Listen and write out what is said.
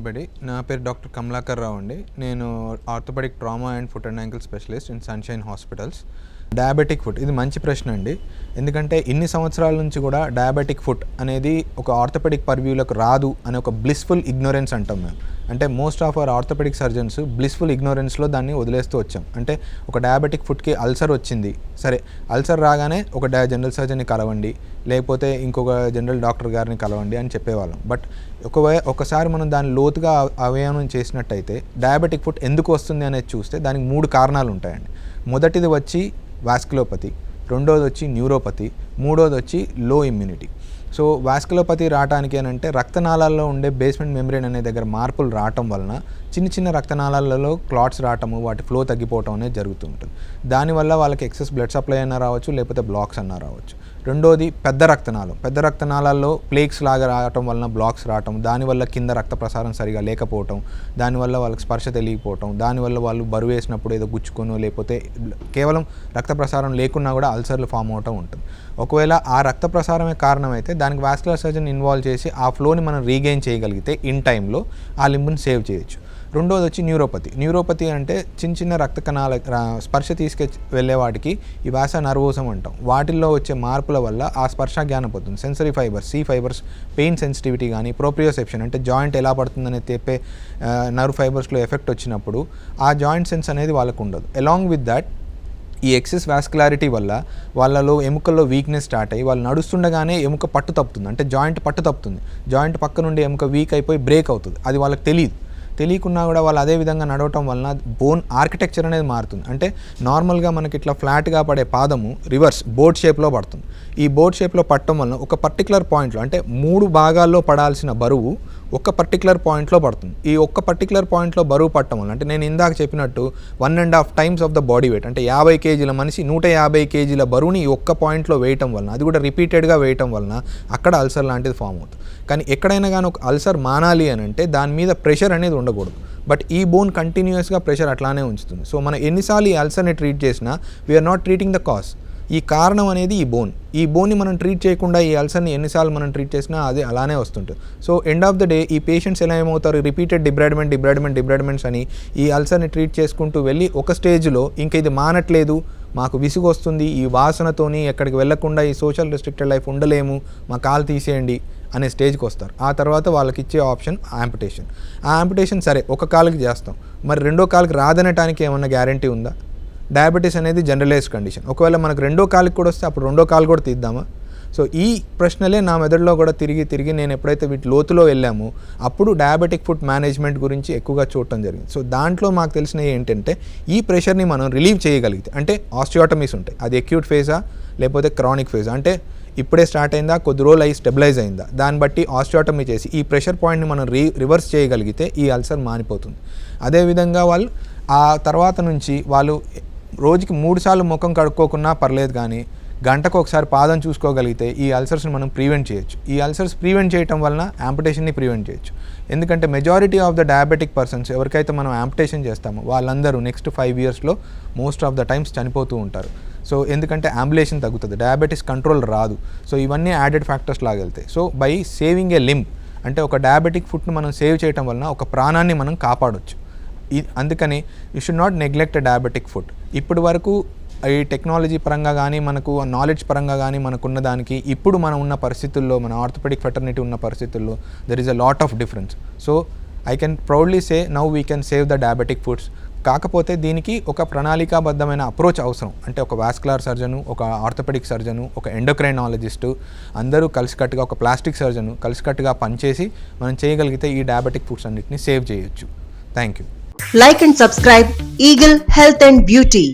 Everybody. నా పేరు doctor Kamalakar Rao అండి. నేను orthopaedic trauma and foot and ankle specialist in sunshine hospitals. Diabetic foot ఇది మంచి ప్రశ్న అండి. ఎందుకంటే ఇన్ని సంవత్సరాల నుంచి కూడా డయాబెటిక్ ఫుట్ అనేది ఒక ఆర్థోపెడిక్ పర్వ్యూలకు రాదు అనే ఒక బ్లిస్ఫుల్ ఇగ్నోరెన్స్ అంటాం మేము. అంటే most of our orthopaedic surgeons blissful ఇగ్నోరెన్స్లో దాన్ని వదిలేస్తూ వచ్చాం. అంటే ఒక డయాబెటిక్ ఫుట్కి అల్సర్ వచ్చింది, సరే అల్సర్ రాగానే ఒక జనరల్ సర్జన్ని కలవండి, లేకపోతే ఇంకొక జనరల్ డాక్టర్ గారిని కలవండి అని చెప్పేవాళ్ళం. బట్ ఒకసారి మనం దాన్ని లోతుగా అవయనం చేసినట్టయితే డయాబెటిక్ ఫుట్ ఎందుకు వస్తుంది అనేది చూస్తే దానికి 3 కారణాలు ఉంటాయండి. మొదటిది వచ్చి వాస్కులోపతి, రెండోది వచ్చి న్యూరోపతి, మూడోది వచ్చి లో ఇమ్యూనిటీ. సో వాస్కులోపతి రావడానికి అంటే రక్తనాళాల్లో ఉండే బేస్మెంట్ మెంబ్రేన్ అనే దగ్గర మార్పులు రావటం వలన చిన్న చిన్న రక్తనాళాలలో క్లాట్స్ రావటము, వాటి ఫ్లో తగ్గిపోవటం అనేది జరుగుతుంటుంది. దానివల్ల వాళ్ళకి ఎక్సెస్ బ్లడ్ సప్లై అయినా రావచ్చు, లేకపోతే బ్లాక్స్ అన్నా రావచ్చు. రెండోది పెద్ద రక్తనాళాల్లో ప్లేక్స్ లాగా రావటం వలన బ్లాక్స్ రావటం, దానివల్ల కింద రక్త ప్రసారం సరిగా లేకపోవటం, దానివల్ల వాళ్ళకి స్పర్శ తెలియకపోవటం, దానివల్ల వాళ్ళు బరువు వేసినప్పుడు ఏదో గుచ్చుకొనో లేకపోతే కేవలం రక్త ప్రసారం లేకున్నా కూడా అల్సర్లు ఫామ్ అవటం ఉంటుంది. ఒకవేళ ఆ రక్త ప్రసారమే కారణమైతే దానికి వాస్కులర్ సర్జన్ ఇన్వాల్వ్ చేసి ఆ ఫ్లోని మనం రీగెయిన్ చేయగలిగితే ఇన్ టైంలో ఆ లింబుని సేవ్ చేయొచ్చు. రెండోది వచ్చి న్యూరోపతి అంటే చిన్న చిన్న రక్త కణాల స్పర్శ వెళ్ళే వాటికి ఈ వాస నర్వోసం అంటాం. వాటిల్లో వచ్చే మార్పుల వల్ల ఆ స్పర్శ జ్ఞానం పోతుంది. Sensory fibres, C fibres, pain sensitivity కానీ, ప్రోప్రియోసెప్షన్ అంటే జాయింట్ ఎలా పడుతుందనే తెప్పే నర్వ్ ఫైబర్స్లో ఎఫెక్ట్ వచ్చినప్పుడు ఆ జాయింట్ సెన్స్ అనేది వాళ్ళకు ఉండదు. అలాంగ్ విత్ దట్ ఈ ఎక్సెస్ వాస్కులారిటీ వల్ల వాళ్ళలో ఎముకల్లో వీక్నెస్ స్టార్ట్ అయ్యి వాళ్ళు నడుస్తుండగానే ఎముక పట్టు తప్పుతుంది, అంటే జాయింట్ పట్టు తప్పుతుంది. జాయింట్ పక్క నుండి ఎముక వీక్ అయిపోయి బ్రేక్ అవుతుంది. అది వాళ్ళకి తెలియకున్నా కూడా వాళ్ళు అదే విధంగా నడవటం వలన బోన్ ఆర్కిటెక్చర్ అనేది మారుతుంది. అంటే నార్మల్గా మనకి ఇట్లా ఫ్లాట్గా పడే పాదము రివర్స్ బోట్ షేప్లో పడుతుంది. ఈ బోట్ షేప్లో పడటం వలన ఒక పర్టికులర్ పాయింట్లో, అంటే 3 భాగాల్లో పడాల్సిన బరువు ఒక పర్టికులర్ పాయింట్లో పడుతుంది. ఈ ఒక్క పర్టికులర్ పాయింట్లో బరువు పట్టడం వల్ల, అంటే నేను ఇందాక చెప్పినట్టు 1.5 times of the body weight, అంటే 50 kgల మనిషి 150 kgల బరువుని ఈ ఒక్క పాయింట్లో వేయటం వలన, అది కూడా రిపీటెడ్గా వేయటం వలన అక్కడ అల్సర్ లాంటిది ఫామ్ అవుతుంది. కానీ ఎక్కడైనా కానీ ఒక అల్సర్ మానాలి అని అంటే దాని మీద ప్రెషర్ అనేది ఉండకూడదు. బట్ ఈ బోన్ కంటిన్యూస్గా ప్రెషర్ అట్లానే ఉంచుతుంది. సో మనం ఎన్నిసార్లు ఈ అల్సర్ని ట్రీట్ చేసినా we are not treating the cause. ఈ కారణం అనేది ఈ బోన్ని మనం ట్రీట్ చేయకుండా ఈ అల్సర్ని ఎన్నిసార్లు మనం ట్రీట్ చేసినా అది అలానే వస్తుంటుంది. So end of the day ఈ పేషెంట్స్ ఎలా ఏమవుతారు, రిపీటెడ్ డిబ్రాయిడ్మెంట్స్ అని ఈ అల్సర్ని ట్రీట్ చేసుకుంటూ వెళ్ళి ఒక స్టేజ్లో ఇంకా ఇది మానట్లేదు, మాకు విసుగు వస్తుంది, ఈ వాసనతోని ఎక్కడికి వెళ్లకుండా ఈ సోషల్ రెస్ట్రిక్టెడ్ లైఫ్ ఉండలేము, మా కాలు తీసేయండి అనే స్టేజ్కి వస్తారు. ఆ తర్వాత వాళ్ళకి ఇచ్చే ఆప్షన్ యాంపుటేషన్. ఆ యాంపుటేషన్ సరే ఒక కాలుకి చేస్తాం, మరి రెండో కాలుకి రాదనటానికి ఏమన్నా గ్యారంటీ ఉందా? డయాబెటీస్ అనేది జనరలైజ్డ్ కండిషన్. ఒకవేళ మనకు రెండో కాలుకి కూడా వస్తే అప్పుడు రెండో కాలు కూడా తీద్దామా? సో ఈ ప్రశ్నలే నా మెదడులో కూడా తిరిగి నేను ఎప్పుడైతే వీటి లోతులో వెళ్ళామో అప్పుడు డయాబెటిక్ ఫుట్ మేనేజ్మెంట్ గురించి ఎక్కువగా చూడటం జరిగింది. సో దాంట్లో మాకు తెలిసినవి ఏంటంటే ఈ ప్రెషర్ని మనం రిలీవ్ చేయగలిగితే, అంటే ఆస్టియోటమీస్ ఉంటాయి, అది అక్యూట్ ఫేజా లేకపోతే క్రానిక్ ఫేజా, అంటే ఇప్పుడే స్టార్ట్ అయిందా, కొద్ది రోజులు అయ్యి స్టెబిలైజ్ అయిందా, దాన్ని బట్టి ఆస్టియోటమీ చేసి ఈ ప్రెషర్ పాయింట్ని మనం రివర్స్ చేయగలిగితే ఈ అల్సర్ మానిపోతుంది. అదేవిధంగా వాళ్ళు ఆ తర్వాత నుంచి వాళ్ళు రోజుకి 3 సార్లు ముఖం కడుక్కోకున్నా పర్లేదు, కానీ గంటకు ఒకసారి పాదం చూసుకోగలిగితే ఈ అల్సర్స్ని మనం ప్రివెంట్ చేయొచ్చు. ఈ అల్సర్స్ ప్రివెంట్ చేయటం వలన యాంపుటేషన్ని ప్రివెంట్ చేయొచ్చు. ఎందుకంటే majority of the diabetic persons ఎవరికైతే మనం యాంపుటేషన్ చేస్తామో వాళ్ళందరూ నెక్స్ట్ 5 yearsలో మోస్ట్ ఆఫ్ ద టైమ్స్ చనిపోతూ ఉంటారు. సో ఎందుకంటే అంబులేషన్ తగ్గుతుంది, డయాబెటీస్ కంట్రోల్ రాదు. సో ఇవన్నీ యాడెడ్ ఫ్యాక్టర్స్ లాగా వెళ్తాయి. So by saving a limb, అంటే ఒక డయాబెటిక్ ఫుట్ను మనం సేవ్ చేయటం వలన ఒక ప్రాణాన్ని మనం కాపాడవచ్చు. అందుకని you should not neglect diabetic food. ఇప్పటి వరకు ఈ టెక్నాలజీ పరంగా కానీ మనకు నాలెడ్జ్ పరంగా కానీ మనకున్న దానికి ఇప్పుడు మనం ఉన్న పరిస్థితుల్లో, మన ఆర్థోపెడిక్ ఫెటర్నిటీ ఉన్న పరిస్థితుల్లో there is a lot of difference. So I can proudly say now we can save the diabetic foods. కాకపోతే దీనికి ఒక ప్రణాళికాబద్ధమైన అప్రోచ్ అవసరం. అంటే ఒక వాస్కులర్ సర్జను, ఒక ఆర్థోపెడిక్ సర్జను, ఒక ఎండోక్రైనాలజిస్టు అందరూ కలిసికట్టుగా, ఒక ప్లాస్టిక్ సర్జను కలిసికట్టుగా పనిచేసి మనం చేయగలిగితే ఈ డయాబెటిక్ ఫుడ్స్ అన్నిటిని సేవ్ చేయొచ్చు. Thank you. Like and subscribe Eagle Health and Beauty.